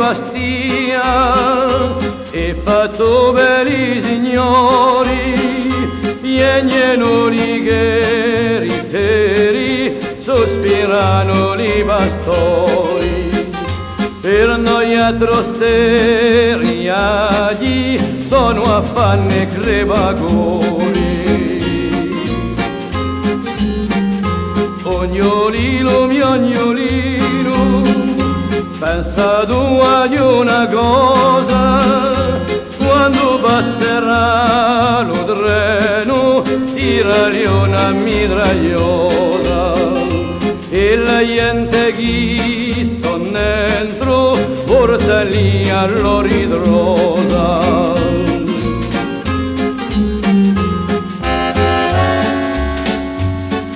Bastia e fatto belli signori, vignano righe teri, sospirano li pastori, per noi atrosteriagli sono affanni e crepagori. Ognolino mio ognolino, pensa tu ad una cosa, quando passerà lo treno tirali una mitragliosa e la gente chi son dentro portali all'oritrosa.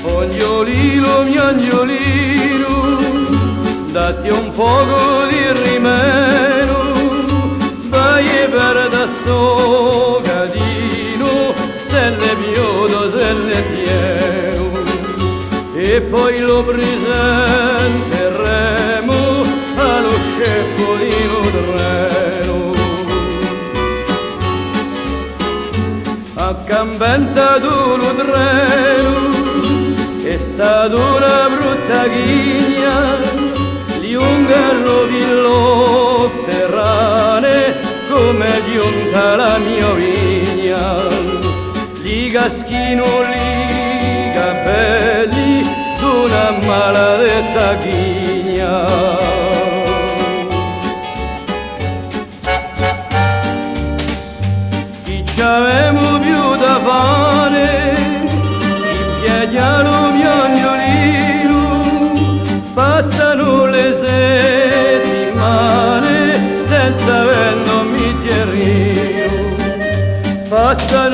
Ognolino mio ognolino, datti un poco di rimeno, vai per da sogadino, se ne piodo, se ne pieno, e poi lo presenteremo allo scefolino treno. Accambentato lo treno, è stata una brutta ghigna, lungo villo serrane come giunta la mia vigna, li caschino li capelli d'una maledetta ghigna. Chi c'avemo più da fare, i piedi allo mio ognolino, passano le settimane senza vento mi tirino, passa